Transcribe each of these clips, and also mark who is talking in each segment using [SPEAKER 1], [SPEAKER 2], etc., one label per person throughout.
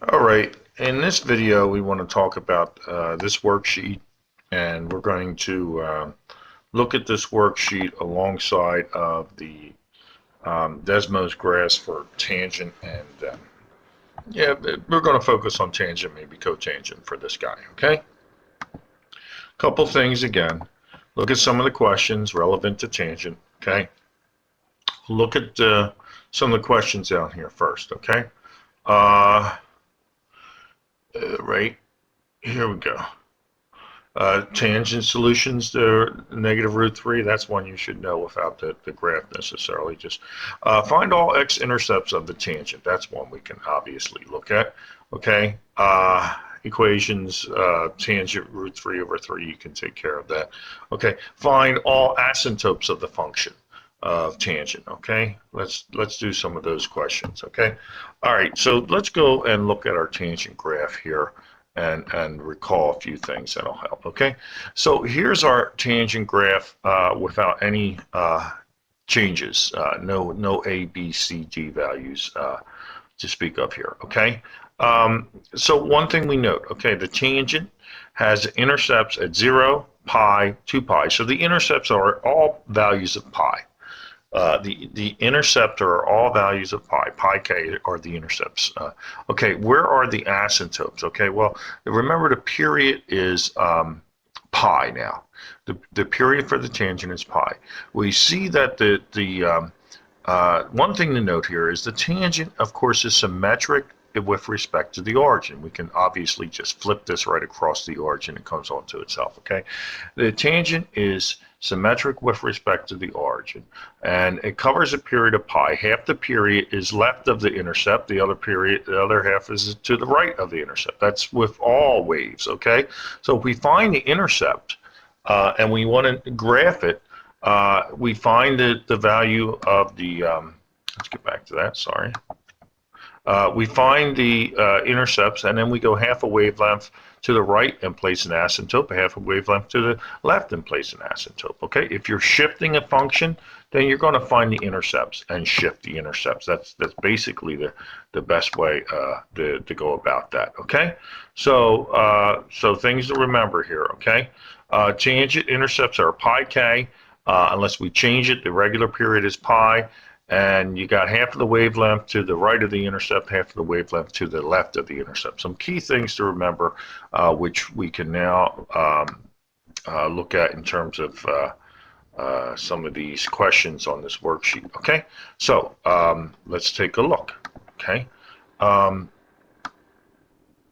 [SPEAKER 1] All right, in this video we want to talk about this worksheet, and we're going to look at this worksheet alongside of the Desmos graphs for tangent and yeah, we're going to focus on tangent, maybe cotangent for this guy, okay? Couple things again. Look at some of the questions relevant to tangent, okay? Look at some of the questions down here first, okay? Uh, right, here we go. Tangent solutions to negative root 3, that's one you should know without the graph necessarily. Just find all x-intercepts of the tangent. That's one we can obviously look at. Okay. Equations, tangent root 3 over 3, you can take care of that. Okay. Find all asymptotes of the function of tangent. Okay. Let's do some of those questions. Okay. All right. So let's go and look at our tangent graph here and recall a few things that'll help. Okay, so here's our tangent graph without any changes, no A, B, C, D values to speak of here. Okay, so one thing we note, okay, the tangent has intercepts at 0, pi, 2 pi. So the intercepts are all values of pi. The intercept are all values of pi. Pi k are the intercepts. Okay, where are the asymptotes? Okay, well, remember the period is pi now. The period for the tangent is pi. We see that one thing to note here is the tangent, of course, is symmetric with respect to the origin. We can obviously just flip this right across the origin and it comes onto itself, okay? The tangent is symmetric with respect to the origin, and it covers a period of pi. Half the period is left of the intercept, the other half is to the right of the intercept. That's with all waves, okay? So if we find the intercept and we want to graph it, we find the value of the, let's get back to that, sorry. We find the intercepts, and then we go half a wavelength to the right and place an asymptote, half a wavelength to the left and place an asymptote. Okay, if you're shifting a function, then you're going to find the intercepts and shift the intercepts. That's basically the best way to go about that. Okay, so things to remember here. Okay, tangent intercepts are pi k. Unless we change it, the regular period is pi, and you got half of the wavelength to the right of the intercept, half of the wavelength to the left of the intercept. Some key things to remember, which we can now look at in terms of some of these questions on this worksheet. Okay, so let's take a look. Okay,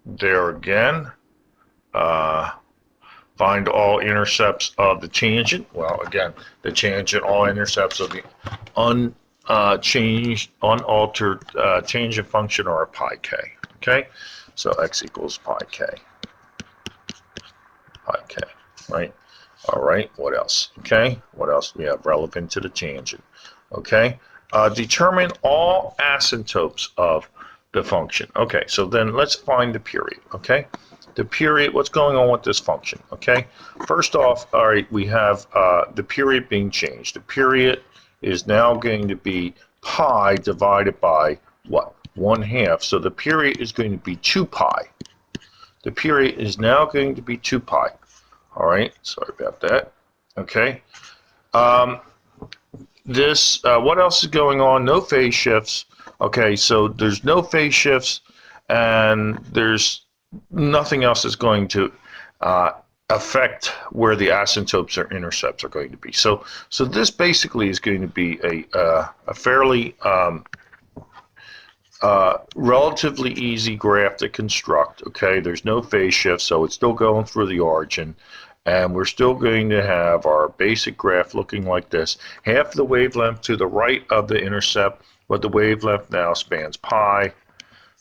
[SPEAKER 1] there again. Find all intercepts of the tangent. Well, again, the tangent, all intercepts of the unchanged, unaltered tangent function are pi k. Okay, so x equals pi k, right? All right, what else? Okay, what else do we have relevant to the tangent? Okay, determine all asymptotes of the function. Okay, so then let's find the period. Okay, the period, what's going on with this function? Okay, first off, all right, we have the period being changed. The period is now going to be pi divided by what? 1/2. So the period is going to be 2 pi. The period is now going to be 2 pi. All right, sorry about that. Okay. What else is going on? No phase shifts. Okay, so there's no phase shifts, and there's nothing else that's going to affect where the asymptotes or intercepts are going to be. So this basically is going to be a fairly relatively easy graph to construct. Okay, there's no phase shift, so it's still going through the origin, and we're still going to have our basic graph looking like this. Half the wavelength to the right of the intercept, but the wavelength now spans pi.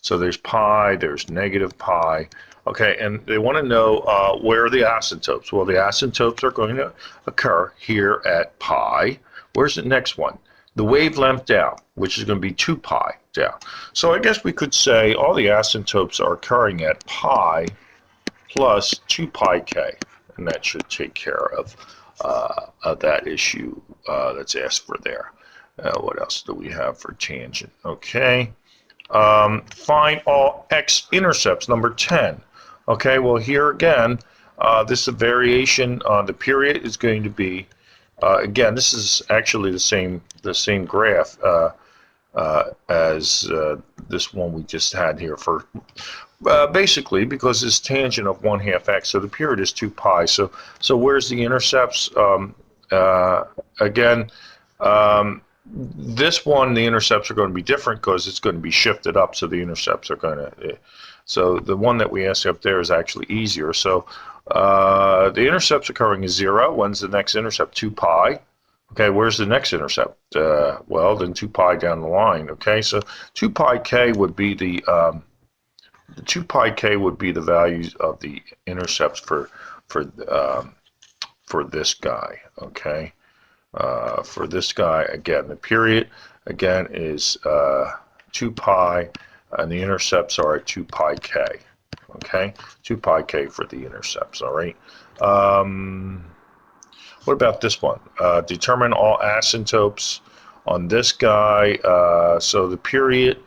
[SPEAKER 1] So there's pi, there's negative pi. Okay, and they want to know where are the asymptotes. Well, the asymptotes are going to occur here at pi. Where's the next one? The wavelength down, which is going to be 2 pi down. So I guess we could say all the asymptotes are occurring at pi plus 2 pi k, and that should take care of that issue that's asked for there. What else do we have for tangent? Okay. Find all x-intercepts, number 10. Okay, well here again, this is a variation on the period is going to be, again, this is actually the same graph as this one we just had here for, basically because it's tangent of 1/2 x, so the period is 2 pi. So where's the intercepts? Again, this one, the intercepts are going to be different because it's going to be shifted up, so the intercepts are going to, so the one that we asked up there is actually easier. So the intercepts occurring is 0. When's the next intercept? 2 pi. Okay, where's the next intercept? Well, then 2 pi down the line. Okay, so 2 pi k would be the 2 pi k would be the values of the intercepts for this guy. Okay. For this guy, again, the period, again, is 2 pi, and the intercepts are at 2 pi k, okay? 2 pi k for the intercepts, all right? What about this one? Determine all asymptotes on this guy. So the period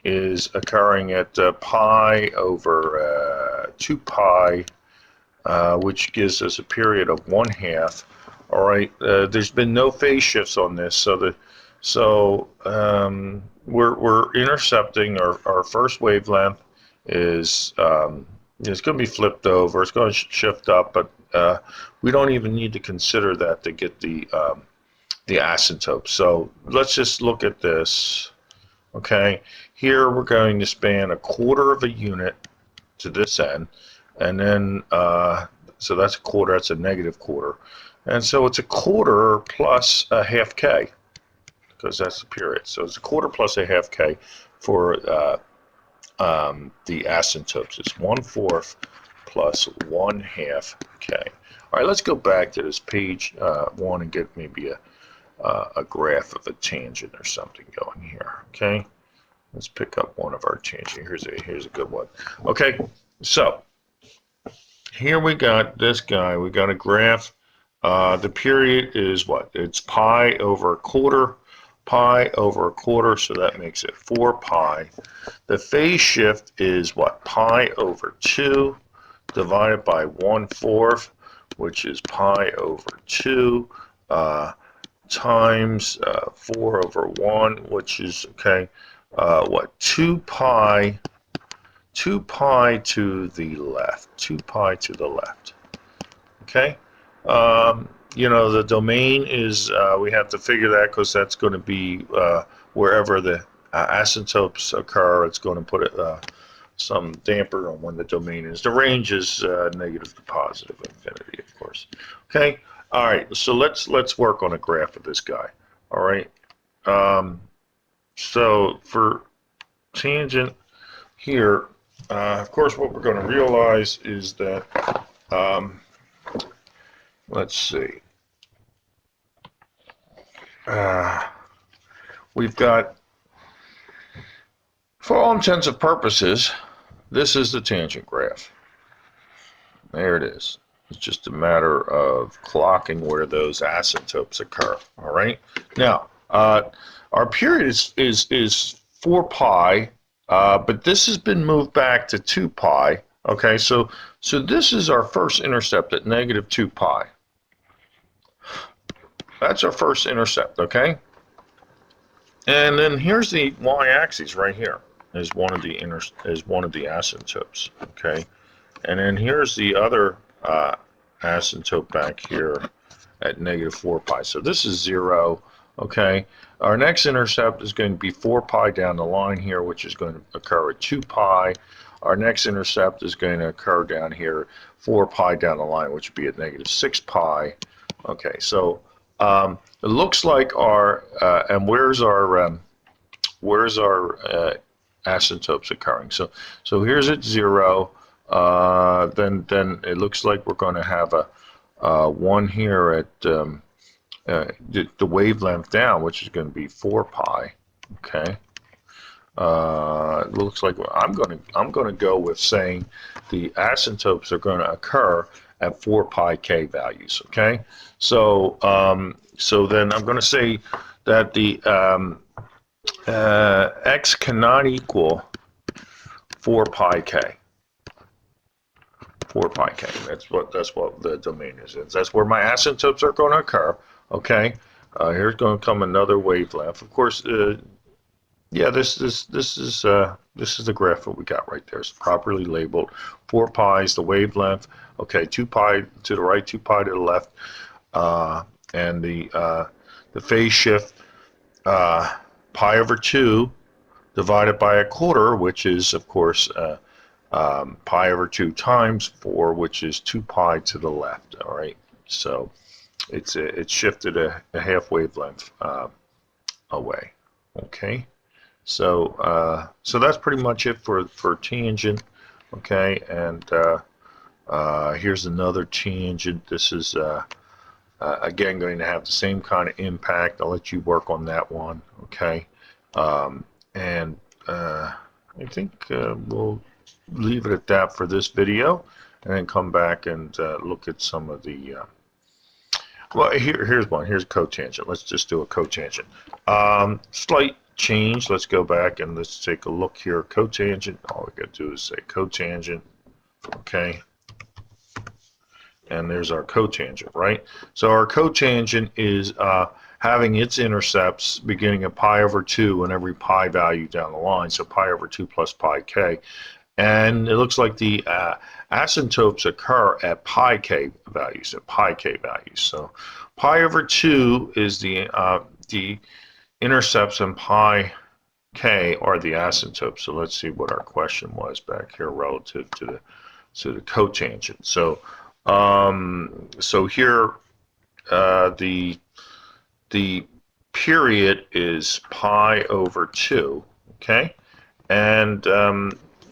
[SPEAKER 1] is occurring at pi over 2 pi, which gives us a period of 1/2. All right, there's been no phase shifts on this, so we're intercepting our first wavelength is it's going to be flipped over. It's going to shift up, but we don't even need to consider that to get the asymptote. So let's just look at this. Okay, here we're going to span 1/4 of a unit to this end. And then, so that's a quarter, that's a -1/4. And so it's 1/4 plus 1/2 k, because that's the period. So it's 1/4 plus 1/2 k for the asymptotes. It's 1/4 plus 1/2 k. All right, let's go back to this page 1 and get maybe a graph of a tangent or something going here. Okay, let's pick up one of our tangents. Here's a good one. Okay, so here we got this guy. We got a graph. The period is what? It's pi over 1/4. Pi over 1/4, so that makes it 4 pi. The phase shift is what? Pi over 2 divided by 1/4, which is pi over 2 times 4 over 1, which is, okay, what? 2 pi. 2 pi to the left, 2 pi to the left, okay? You know, the domain is, we have to figure that because that's going to be wherever the asymptotes occur, it's going to put some damper on when the domain is. The range is negative to positive infinity, of course. Okay, all right, so let's work on a graph of this guy, all right? So for tangent here, of course, what we're going to realize is that, let's see, we've got, for all intents and purposes, this is the tangent graph. There it is. It's just a matter of clocking where those asymptotes occur, all right? Now, our period is 4 pi, but this has been moved back to 2 pi. Okay, so this is our first intercept at -2 pi. That's our first intercept, okay? And then here's the y-axis right here is one of the asymptotes, okay? And then here's the other asymptote back here at -4 pi. So this is 0, okay? Our next intercept is going to be 4 pi down the line here, which is going to occur at 2 pi. Our next intercept is going to occur down here, 4 pi down the line, which would be at -6 pi. Okay, so it looks like our, and where's our asymptotes occurring? So here's at 0. Then it looks like we're going to have a 1 here at the wavelength down, which is going to be 4 pi. Okay. It looks like I'm going to go with saying the asymptotes are going to occur at 4 pi k values. Okay. So so then I'm going to say that the x cannot equal 4 pi k. 4 pi k. That's what the domain is. That's where my asymptotes are going to occur. Okay. Here's going to come another wavelength. Of course, yeah, this is the graph that we got right there. It's properly labeled. 4 pi is the wavelength. Okay, 2 pi to the right, 2 pi to the left, and the phase shift, pi over 2 divided by a quarter, which is of course pi over 2 times 4, which is 2 pi to the left. All right, so it's shifted a half wavelength away. Okay. So that's pretty much it for tangent. Okay, and here's another tangent. This is again going to have the same kind of impact. I'll let you work on that one. Okay, and I think we'll leave it at that for this video, and then come back and look at some of the. Well, here's one. Here's a cotangent. Let's just do a cotangent. Slight change. Let's go back and let's take a look here. Cotangent. All we got to do is say cotangent. Okay. And there's our cotangent, right? So our cotangent is having its intercepts beginning at pi over 2 and every pi value down the line. So pi over 2 plus pi k. And it looks like the asymptotes occur at pi k values, So pi over 2 is the intercepts, and pi k are the asymptotes. So let's see what our question was back here relative to the cotangent. So so here the period is pi over 2, okay, and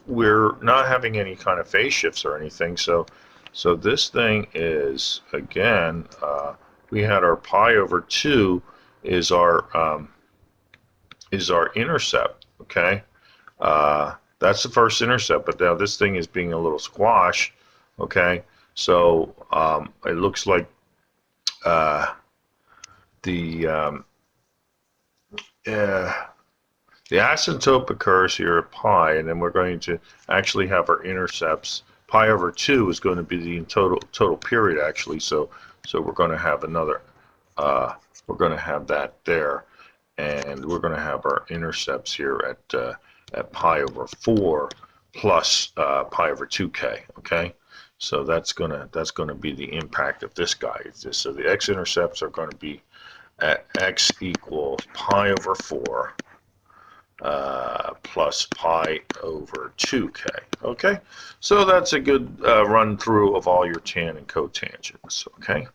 [SPEAKER 1] we're not having any kind of phase shifts or anything. So this thing is, again, we had our pi over 2 is our intercept. Okay, that's the first intercept. But now this thing is being a little squashed. Okay, so it looks like the asymptote occurs here at pi, and then we're going to actually have our intercepts. Pi over 2 is going to be the total period, actually. So we're going to have another. We're going to have that there, and we're going to have our intercepts here at pi over 4 plus pi over 2k. Okay, so that's gonna be the impact of this guy. So the x-intercepts are going to be at x equals pi over 4 plus pi over 2k. Okay, so that's a good run through of all your tan and cotangents. Okay.